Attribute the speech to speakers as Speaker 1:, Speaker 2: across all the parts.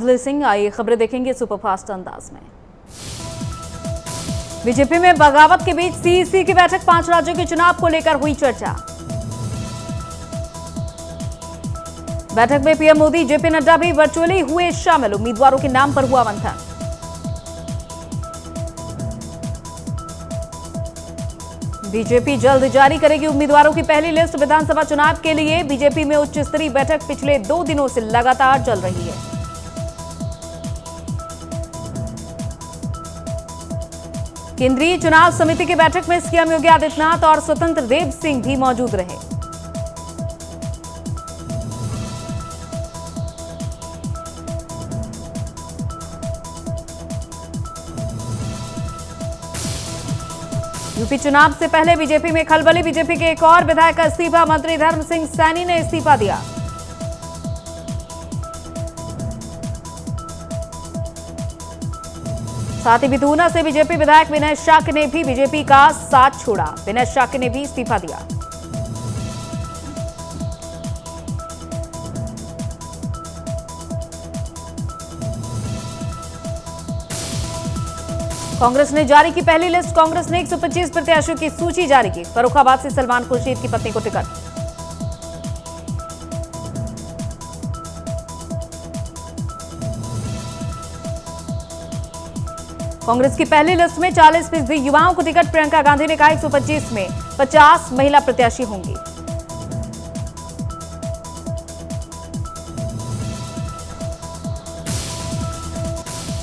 Speaker 1: अंजलि सिंह। आइए खबरें देखेंगे सुपरफास्ट अंदाज में। बीजेपी में बगावत के बीच सीईसी की बैठक, 5 राज्यों के चुनाव को लेकर हुई चर्चा। बैठक में पीएम मोदी, जेपी नड्डा भी वर्चुअली हुए शामिल। उम्मीदवारों के नाम पर हुआ मंथन। बीजेपी जल्द जारी करेगी उम्मीदवारों की पहली लिस्ट। विधानसभा चुनाव के लिए बीजेपी में उच्च स्तरीय बैठक पिछले 2 दिनों से लगातार चल रही है। केंद्रीय चुनाव समिति की बैठक में सीएम योगी आदित्यनाथ और स्वतंत्र देव सिंह भी मौजूद रहे। यूपी चुनाव से पहले बीजेपी में खलबली। बीजेपी के एक और विधायक का इस्तीफा। मंत्री धर्म सिंह सैनी ने इस्तीफा दिया। साथ ही बितूना से बीजेपी विधायक विनय शाक्य ने भी बीजेपी का साथ छोड़ा। विनय शाक्य ने भी इस्तीफा दिया। कांग्रेस ने जारी की पहली लिस्ट। कांग्रेस ने 125 प्रत्याशियों की सूची जारी की। फर्रुखाबाद से सलमान खुर्शीद की पत्नी को टिकट। कांग्रेस की पहली लिस्ट में 40% युवाओं को टिकट। प्रियंका गांधी ने कहा 125 में 50 महिला प्रत्याशी होंगी।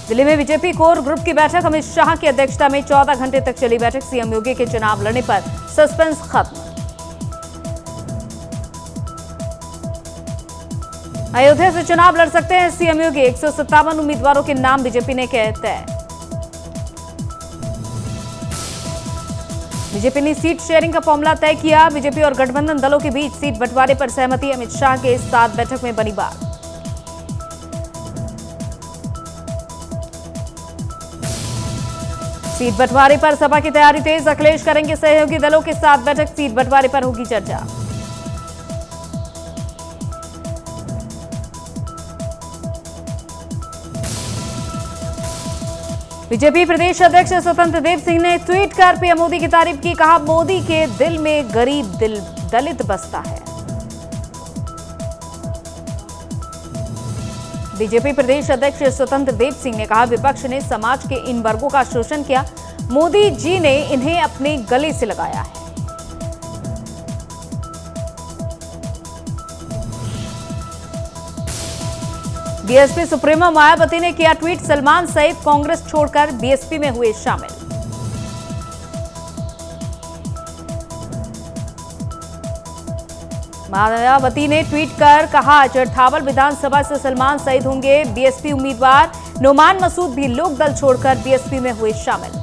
Speaker 1: दिल्ली में बीजेपी कोर ग्रुप की बैठक। अमित शाह की अध्यक्षता में 14 घंटे तक चली बैठक। सीएम योगी के चुनाव लड़ने पर सस्पेंस खत्म। अयोध्या से चुनाव लड़ सकते हैं सीएम योगी। 157 उम्मीदवारों के नाम बीजेपी ने किए तय। बीजेपी ने सीट शेयरिंग का फॉर्मूला तय किया। बीजेपी और गठबंधन दलों के बीच सीट बंटवारे पर सहमति। अमित शाह के साथ बैठक में बनी बात। सीट बंटवारे पर सपा की तैयारी तेज। अखिलेश करेंगे सहयोगी दलों के साथ बैठक। सीट बंटवारे पर होगी चर्चा। बीजेपी प्रदेश अध्यक्ष स्वतंत्र देव सिंह ने ट्वीट कर पीएम मोदी की तारीफ की। कहा, मोदी के दिल में गरीब दलित बसता है। बीजेपी प्रदेश अध्यक्ष स्वतंत्र देव सिंह ने कहा, विपक्ष ने समाज के इन वर्गों का शोषण किया। मोदी जी ने इन्हें अपने गले से लगाया है। बीएसपी सुप्रीमो मायावती ने किया ट्वीट। सलमान सहित कांग्रेस छोड़कर बीएसपी में हुए शामिल। मायावती ने ट्वीट कर कहा, चरथावल विधानसभा से सलमान सईद होंगे बीएसपी उम्मीदवार। नोमान मसूद भी लोकदल छोड़कर बीएसपी में हुए शामिल।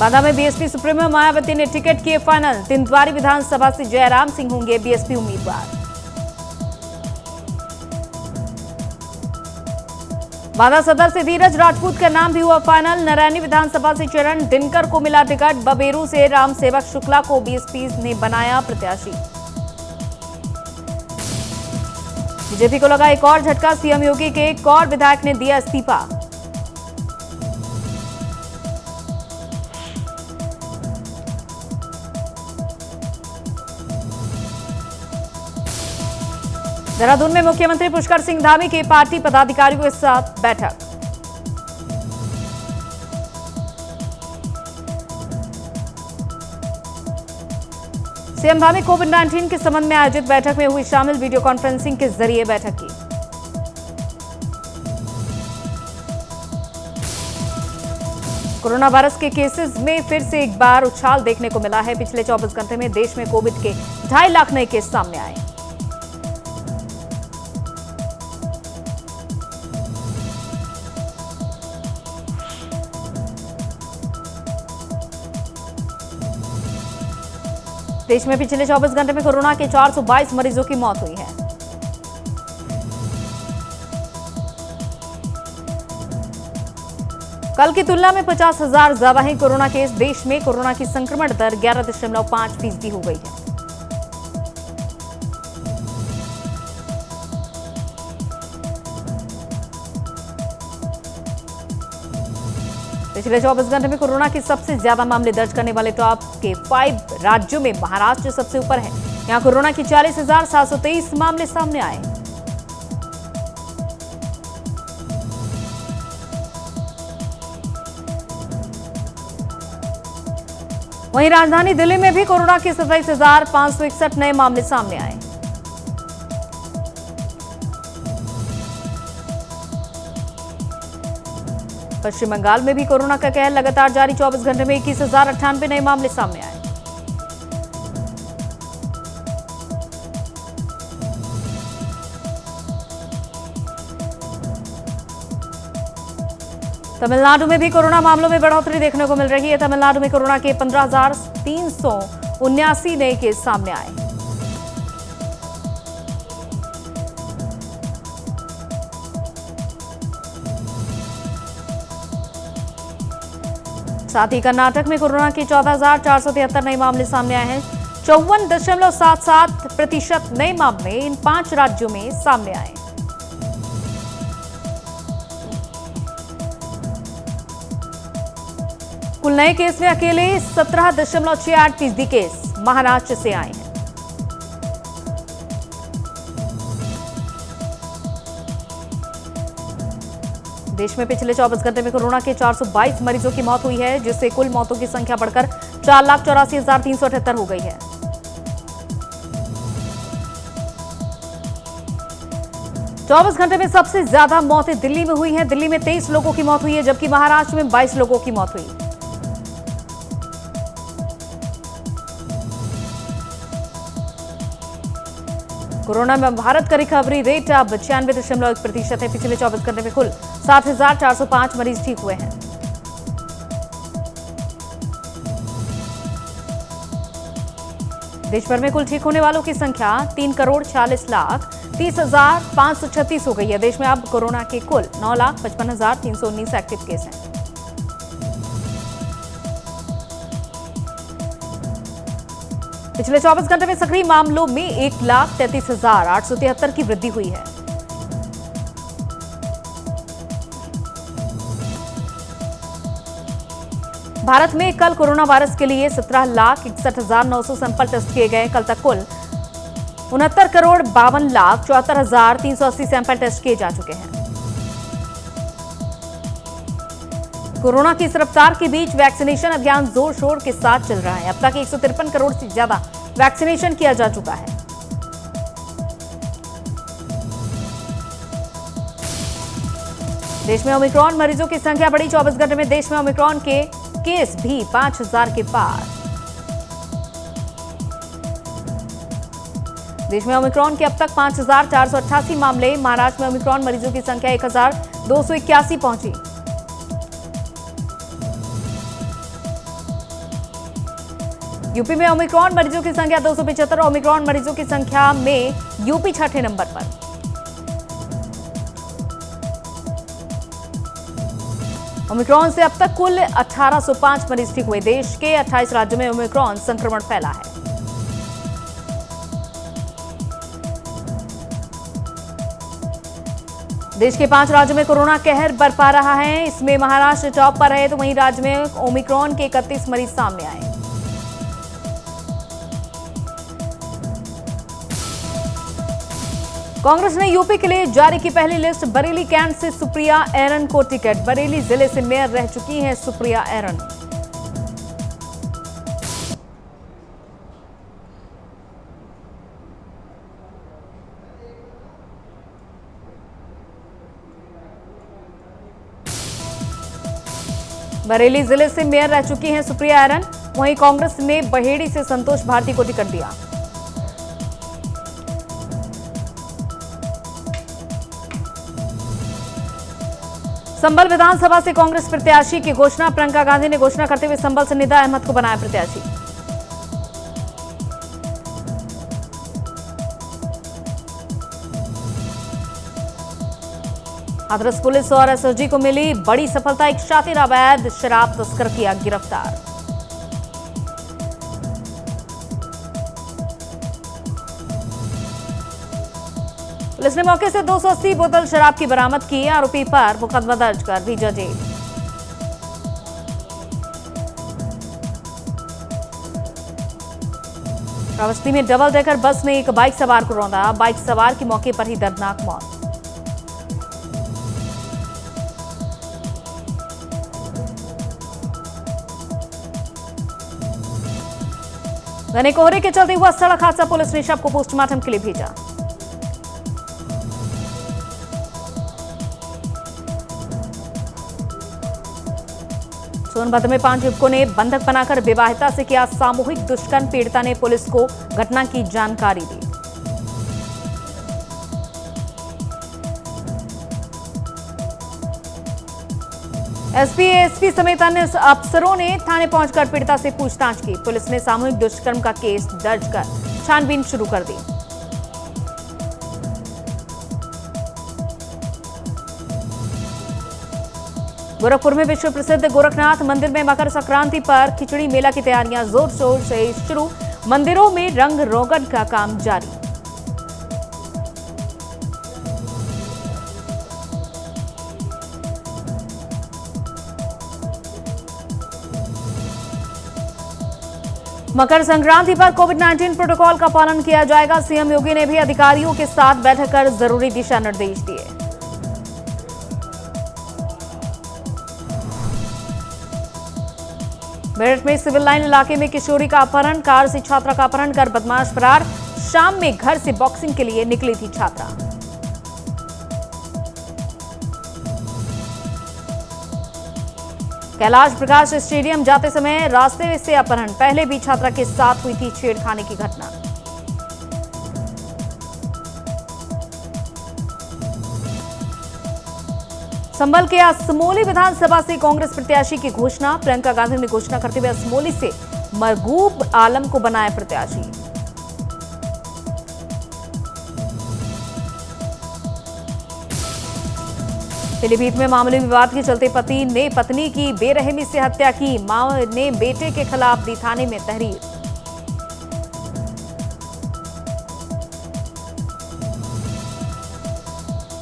Speaker 1: बांदा में बीएसपी सुप्रीमो मायावती ने टिकट किए फाइनल। तिंदवारी विधानसभा से जयराम सिंह होंगे बीएसपी उम्मीदवार। बांदा सदर से धीरज राजपूत का नाम भी हुआ फाइनल। नारायणी विधानसभा से चरण दिनकर को मिला टिकट। बबेरू से राम सेवक शुक्ला को बीएसपी ने बनाया प्रत्याशी। बीजेपी को लगा एक और झटका। सीएम योगी के एक और विधायक ने दिया इस्तीफा। देहरादून में मुख्यमंत्री पुष्कर सिंह धामी की पार्टी पदाधिकारियों के साथ बैठक। सीएम धामी कोविड-19 के संबंध में आयोजित बैठक में हुई शामिल। वीडियो कॉन्फ्रेंसिंग के जरिए बैठक की। कोरोना वायरस के केसेस में फिर से एक बार उछाल देखने को मिला है। पिछले 24 घंटे में देश में कोविड के 2.5 लाख नए केस सामने आए। देश में पिछले 24 घंटे में कोरोना के 422 मरीजों की मौत हुई है। कल की तुलना में 50,000 ज्यादा ही कोरोना केस। देश में कोरोना की संक्रमण दर 11.5% हो गई है। पिछले 24 घंटे में कोरोना के सबसे ज्यादा मामले दर्ज करने वाले टॉप के 5 राज्यों में महाराष्ट्र सबसे ऊपर है। यहां कोरोना की 40,723 मामले सामने आए। वहीं राजधानी दिल्ली में भी कोरोना के 27,561 नए मामले सामने आए। पश्चिम बंगाल में भी कोरोना का कहर लगातार जारी। 24 घंटे में 21,098 नए मामले सामने आए। तमिलनाडु में भी कोरोना मामलों में बढ़ोतरी देखने को मिल रही है। तमिलनाडु में कोरोना के 15,379 नए केस सामने आए। साथ ही कर्नाटक में कोरोना के 14,473 नए मामले सामने आए हैं। 54.77% नए मामले इन 5 राज्यों में सामने आए। कुल नए केस में अकेले 17.68% केस महाराष्ट्र से आए हैं। देश में पिछले 24 घंटे में कोरोना के 422 मरीजों की मौत हुई है, जिससे कुल मौतों की संख्या बढ़कर 4,84,378 हो गई है। चौबीस घंटे में सबसे ज्यादा मौतें दिल्ली में हुई हैं। दिल्ली में 23 लोगों की मौत हुई है, जबकि महाराष्ट्र में 22 लोगों की मौत हुई। कोरोना में भारत का रिकवरी रेट अब 96.1% है। पिछले 24 घंटे में कुल 7,405 मरीज ठीक हुए हैं। देश भर में कुल ठीक होने वालों की संख्या 3,46,30,536 हो गई है। देश में अब कोरोना के कुल 9,55,319 एक्टिव केस हैं। पिछले 24 घंटे में सक्रिय मामलों में 1,33,873 की वृद्धि हुई है। भारत में कल कोरोना वायरस के लिए 17,61,900 सैंपल टेस्ट किए गए। कल तक कुल 69,52,74,380 सैंपल टेस्ट किए जा चुके हैं। कोरोना की इस रफ्तार के बीच वैक्सीनेशन अभियान जोर शोर के साथ चल रहा है। अब तक 153 करोड़ से ज्यादा वैक्सीनेशन किया जा चुका है। देश में ओमिक्रॉन मरीजों की संख्या बढ़ी। 24 घंटे में देश में ओमिक्रॉन के केस भी 5,000 के पार। देश में ओमिक्रॉन के अब तक 5,488 मामले। महाराष्ट्र में ओमिक्रॉन मरीजों की संख्या 1,281 पहुंची। यूपी में ओमिक्रॉन मरीजों की संख्या 275। ओमिक्रॉन मरीजों की संख्या में यूपी छठे नंबर पर। ओमिक्रॉन से अब तक कुल 1,805 मरीज ठीक हुए। देश के 28 राज्यों में ओमिक्रॉन संक्रमण फैला है। देश के 5 राज्यों में कोरोना कहर बरपा रहा है। इसमें महाराष्ट्र टॉप पर है, तो वहीं राज्य में ओमिक्रॉन के 31 मरीज सामने आए। कांग्रेस ने यूपी के लिए जारी की पहली लिस्ट। बरेली कैंट से सुप्रिया एरन को टिकट। बरेली जिले से मेयर रह चुकी हैं सुप्रिया एरन। बरेली जिले से मेयर रह चुकी हैं सुप्रिया एरन। वहीं कांग्रेस ने बहेड़ी से संतोष भारती को टिकट दिया। संभल विधानसभा से कांग्रेस प्रत्याशी की घोषणा। प्रियंका गांधी ने घोषणा करते हुए संभल से निदा अहमद को बनाया प्रत्याशी। हाथरस पुलिस और एसओजी को मिली बड़ी सफलता। एक शातिर अवैध शराब तस्कर किया गिरफ्तार। पुलिस ने मौके से 280 बोतल शराब की बरामद की। आरोपी पर मुकदमा दर्ज कर भेजा जेल। श्रावस्ती में डबल डेकर बस ने एक बाइक सवार को रौंदा, बाइक सवार की मौके पर ही दर्दनाक मौत। घने कोहरे के चलते हुआ सड़क हादसा, पुलिस ने शव को पोस्टमार्टम के लिए भेजा। सोनभद्र में 5 युवकों ने बंधक बनाकर विवाहिता से किया सामूहिक दुष्कर्म, पीड़िता ने पुलिस को घटना की जानकारी दी। एसपी, एएसपी समेत अन्य अफसरों ने थाने पहुंचकर पीड़िता से पूछताछ की। पुलिस ने सामूहिक दुष्कर्म का केस दर्ज कर छानबीन शुरू कर दी। गोरखपुर में विश्व प्रसिद्ध गोरखनाथ मंदिर में मकर संक्रांति पर खिचड़ी मेला की तैयारियां जोर शोर से शुरू, मंदिरों में रंग रोगन का काम जारी। मकर संक्रांति पर कोविड-19 प्रोटोकॉल का पालन किया जाएगा। सीएम योगी ने भी अधिकारियों के साथ बैठक कर जरूरी दिशा निर्देश दिए। मेरठ में सिविल लाइन इलाके में किशोरी का अपहरण, कार से छात्रा का अपहरण कर बदमाश फरार। शाम में घर से बॉक्सिंग के लिए निकली थी छात्रा। कैलाश प्रकाश स्टेडियम जाते समय रास्ते से अपहरण, पहले भी छात्रा के साथ हुई थी छेड़खानी की घटना। संभल के असमोली विधानसभा से कांग्रेस प्रत्याशी की घोषणा, प्रियंका गांधी ने घोषणा करते हुए असमोली से मरगूब आलम को बनाया प्रत्याशी। पीलीभीत में मामूली विवाद के चलते पति ने पत्नी की बेरहमी से हत्या की, मां ने बेटे के खिलाफ दी थाने में तहरीर।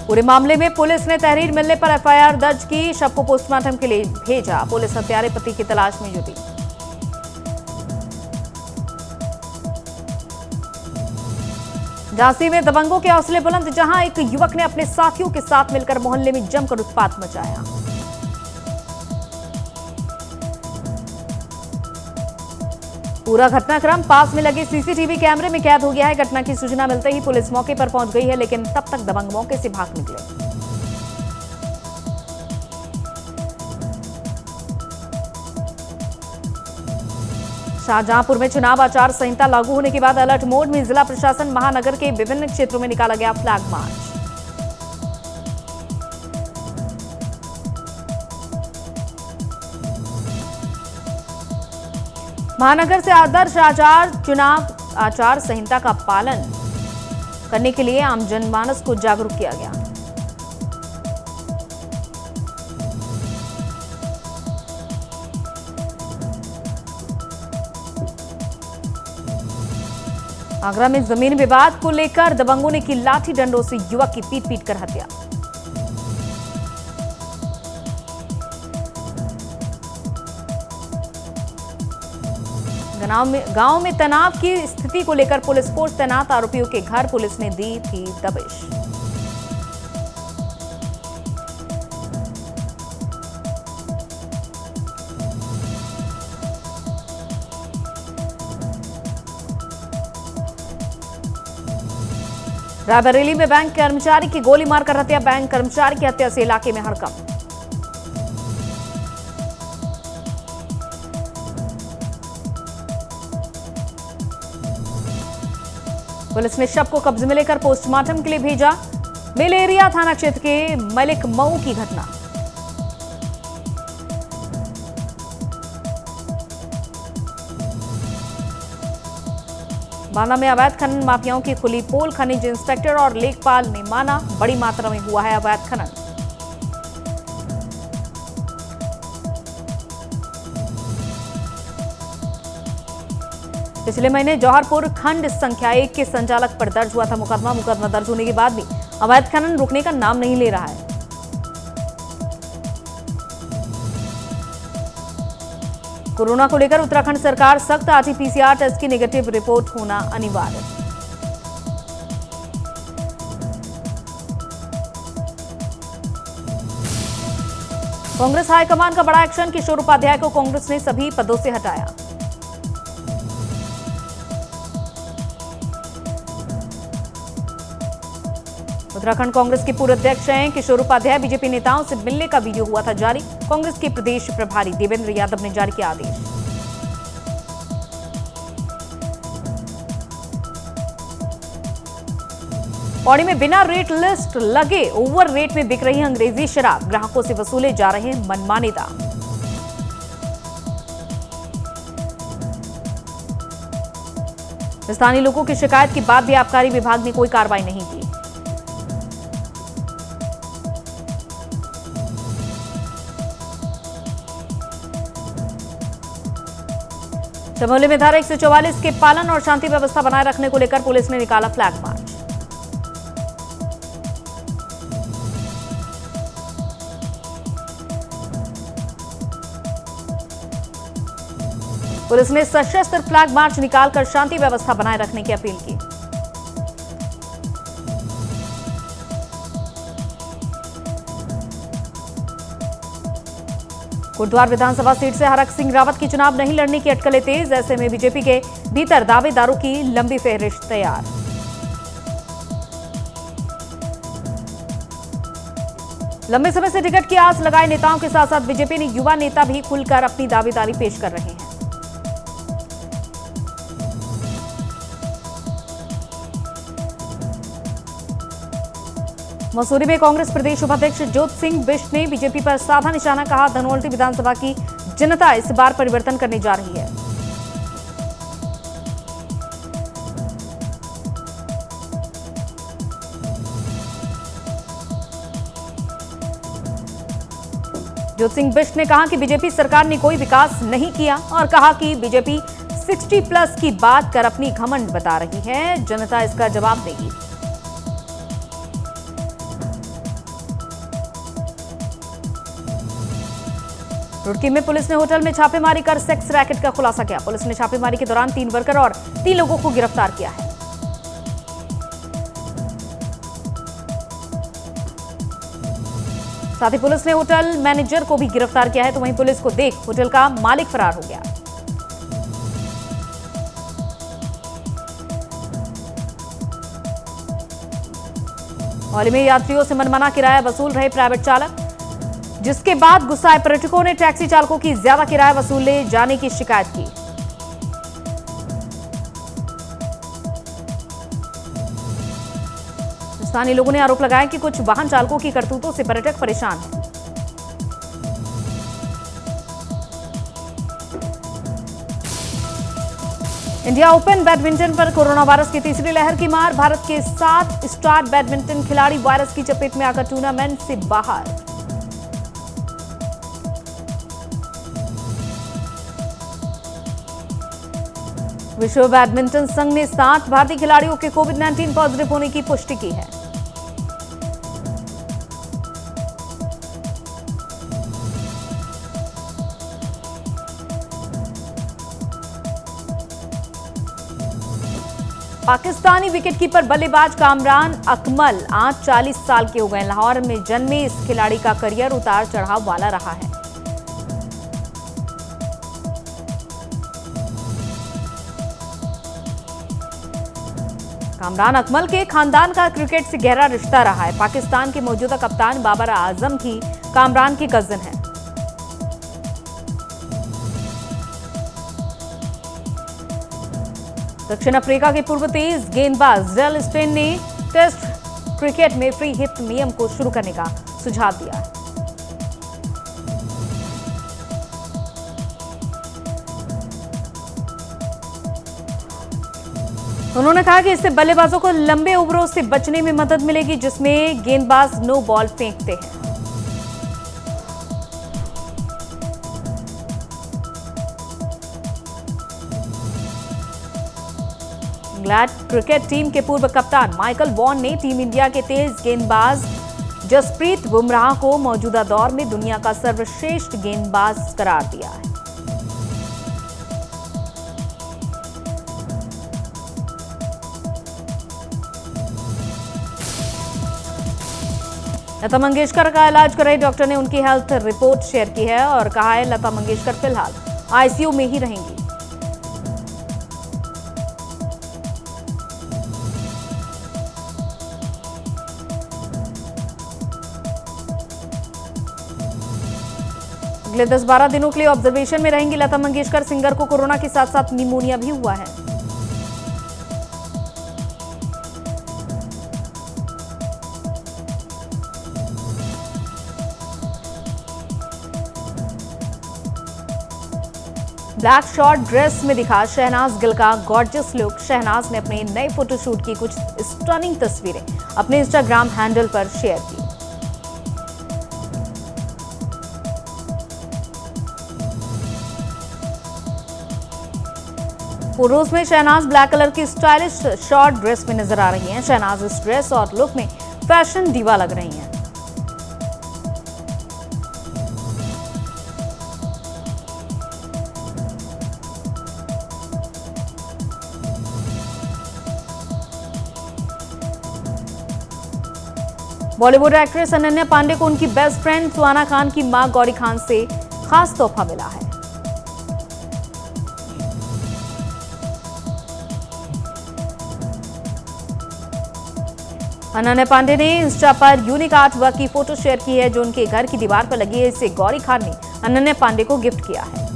Speaker 1: पूरे मामले में पुलिस ने तहरीर मिलने पर एफआईआर दर्ज की, शव को पोस्टमार्टम के लिए भेजा। पुलिस हत्यारे पति की तलाश में जुटी। झांसी में दबंगों के हौसले बुलंद, जहां एक युवक ने अपने साथियों के साथ मिलकर मोहल्ले में जमकर उत्पात मचाया। पूरा घटनाक्रम पास में लगे सीसीटीवी कैमरे में कैद हो गया है। घटना की सूचना मिलते ही पुलिस मौके पर पहुंच गई है, लेकिन तब तक दबंग मौके से भाग निकले। शाहजहांपुर में चुनाव आचार संहिता लागू होने के बाद अलर्ट मोड में जिला प्रशासन, महानगर के विभिन्न क्षेत्रों में निकाला गया फ्लैग मार्च। महानगर से आदर्श चुनाव आचार संहिता का पालन करने के लिए आम जनमानस को जागरूक किया गया। आगरा में जमीन विवाद को लेकर दबंगों ने की लाठी डंडों से युवक की पीट पीट कर हत्या। गांव में तनाव की स्थिति को लेकर पुलिस फोर्स तैनात, आरोपियों के घर पुलिस ने दी थी दबिश। रायबरेली में बैंक कर्मचारी की गोली मारकर हत्या, बैंक कर्मचारी की हत्या से इलाके में हड़कंप। पुलिस ने शव को कब्जे में लेकर पोस्टमार्टम के लिए भेजा। मेलेरिया थाना क्षेत्र के मलिक मऊ की घटना। बांदा में अवैध खनन माफियाओं की खुली पोल, खनिज इंस्पेक्टर और लेखपाल ने माना बड़ी मात्रा में हुआ है अवैध खनन। पिछले महीने जौहरपुर खंड संख्या 1 के संचालक पर दर्ज हुआ था मुकदमा। मुकदमा दर्ज होने के बाद भी अवैध खनन रुकने का नाम नहीं ले रहा है। कोरोना को लेकर उत्तराखंड सरकार सख्त, आरटी-पीसीआर टेस्ट की नेगेटिव रिपोर्ट होना अनिवार्य। कांग्रेस हाईकमान का बड़ा एक्शन, किशोर उपाध्याय को कांग्रेस ने सभी पदों से हटाया। उत्तराखंड कांग्रेस के पूर्व अध्यक्ष हैं किशोर उपाध्याय। बीजेपी नेताओं से मिलने का वीडियो हुआ था जारी। कांग्रेस के प्रदेश प्रभारी देवेंद्र यादव ने जारी किया आदेश। पौड़ी में बिना रेट लिस्ट लगे ओवर रेट में बिक रही अंग्रेजी शराब, ग्राहकों से वसूले जा रहे हैं मनमाने दाम। स्थानीय लोगों की शिकायत के बाद भी आबकारी विभाग ने कोई कार्रवाई नहीं की। चमोली में धारा 144 के पालन और शांति व्यवस्था बनाए रखने को लेकर पुलिस ने निकाला फ्लैग मार्च। पुलिस ने सशस्त्र फ्लैग मार्च निकालकर शांति व्यवस्था बनाए रखने की अपील की। कोटद्वार विधानसभा सीट से हरक सिंह रावत की चुनाव नहीं लड़ने की अटकलें तेज, ऐसे में बीजेपी के भीतर दावेदारों की लंबी फेहरिस्त तैयार। लंबे समय से टिकट की आस लगाए नेताओं के साथ साथ बीजेपी ने युवा नेता भी खुलकर अपनी दावेदारी पेश कर रहे हैं। मसूरी में कांग्रेस प्रदेश उपाध्यक्ष ज्योत सिंह बिष्ट ने बीजेपी पर साधा निशाना, कहा धनौल्टी विधानसभा की जनता इस बार परिवर्तन करने जा रही है। ज्योत सिंह बिष्ट ने कहा कि बीजेपी सरकार ने कोई विकास नहीं किया और कहा कि बीजेपी 60+ की बात कर अपनी घमंड बता रही है, जनता इसका जवाब देगी। रुड़की में पुलिस ने होटल में छापेमारी कर सेक्स रैकेट का खुलासा किया। पुलिस ने छापेमारी के दौरान 3 वर्कर और 3 लोगों को गिरफ्तार किया है। साथ ही पुलिस ने होटल मैनेजर को भी गिरफ्तार किया है, तो वहीं पुलिस को देख होटल का मालिक फरार हो गया। औली में यात्रियों से मनमाना किराया वसूल रहे प्राइवेट चालक, जिसके बाद गुस्साए पर्यटकों ने टैक्सी चालकों की ज्यादा किराया वसूले जाने की शिकायत की। स्थानीय लोगों ने आरोप लगाया कि कुछ वाहन चालकों की करतूतों से पर्यटक परेशान हैं। इंडिया ओपन बैडमिंटन पर कोरोना वायरस की तीसरी लहर की मार, भारत के 7 स्टार बैडमिंटन खिलाड़ी वायरस की चपेट में आकर टूर्नामेंट से बाहर। विश्व बैडमिंटन संघ ने 7 भारतीय खिलाड़ियों के कोविड-19 पॉजिटिव होने की पुष्टि की है। पाकिस्तानी विकेटकीपर बल्लेबाज कामरान अकमल आज 40 साल के हो गए। लाहौर में जन्मे इस खिलाड़ी का करियर उतार चढ़ाव वाला रहा है। कामरान अकमल के खानदान का क्रिकेट से गहरा रिश्ता रहा है। पाकिस्तान के मौजूदा कप्तान बाबर आजम की कामरान की कजिन है। दक्षिण अफ्रीका के पूर्व तेज गेंदबाज डेल स्टेन ने टेस्ट क्रिकेट में फ्री हिट नियम को शुरू करने का सुझाव दिया। उन्होंने कहा कि इससे बल्लेबाजों को लंबे ओवरों से बचने में मदद मिलेगी, जिसमें गेंदबाज नो बॉल फेंकते हैं। इंग्लैंड क्रिकेट टीम के पूर्व कप्तान माइकल वॉन ने टीम इंडिया के तेज गेंदबाज जसप्रीत बुमराह को मौजूदा दौर में दुनिया का सर्वश्रेष्ठ गेंदबाज करार दिया है। लता मंगेशकर का इलाज कर रहे डॉक्टर ने उनकी हेल्थ रिपोर्ट शेयर की है और कहा है लता मंगेशकर फिलहाल आईसीयू में ही रहेंगी। अगले 10-12 दिनों के लिए ऑब्जर्वेशन में रहेंगी लता मंगेशकर। सिंगर को कोरोना के साथ साथ निमोनिया भी हुआ है। ब्लैक शॉर्ट ड्रेस में दिखा शहनाज गिल का गॉर्जियस लुक। शहनाज ने अपने नए फोटोशूट की कुछ स्टनिंग तस्वीरें अपने इंस्टाग्राम हैंडल पर शेयर की। फोटोज में शहनाज ब्लैक कलर की स्टाइलिश शॉर्ट ड्रेस में नजर आ रही हैं। शहनाज इस ड्रेस और लुक में फैशन डीवा लग रही हैं। बॉलीवुड एक्ट्रेस अनन्या पांडे को उनकी बेस्ट फ्रेंड सुहाना खान की मां गौरी खान से खास तोहफा मिला है। अनन्या पांडे ने इंस्टा पर यूनिक आर्ट वर्क की फोटो शेयर की है जो उनके घर की दीवार पर लगी है। इसे गौरी खान ने अनन्या पांडे को गिफ्ट किया है।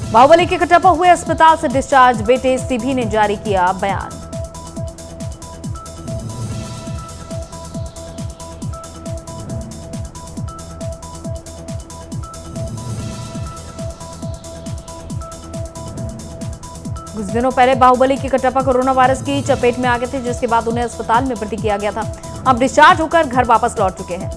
Speaker 1: बाहुबली के कटप्पा हुए अस्पताल से डिस्चार्ज बेटे सिभी ने जारी किया बयान। कुछ दिनों पहले बाहुबली के कटप्पा कोरोना वायरस की चपेट में आ गए थे, जिसके बाद उन्हें अस्पताल में भर्ती किया गया था। अब डिस्चार्ज होकर घर वापस लौट चुके हैं।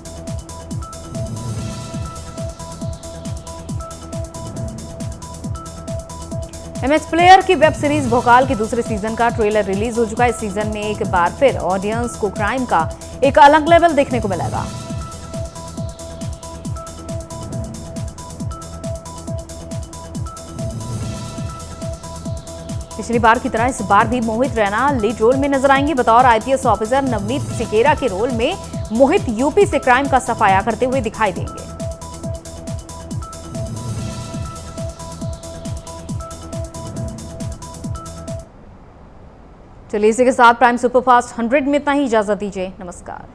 Speaker 1: एमएक्स प्लेयर की वेब सीरीज भोकाल के दूसरे सीजन का ट्रेलर रिलीज हो चुका है। इस सीजन में एक बार फिर ऑडियंस को क्राइम का एक अलग लेवल देखने को मिलेगा। पिछली बार की तरह इस बार भी मोहित रैना लीड रोल में नजर आएंगे। बतौर आईपीएस ऑफिसर नवनीत सिकेरा के रोल में मोहित यूपी से क्राइम का सफाया करते हुए दिखाई देंगे। चलिए इसी के साथ प्राइम सुपरफास्ट 100 में इतना ही। इजाजत दीजिए। नमस्कार।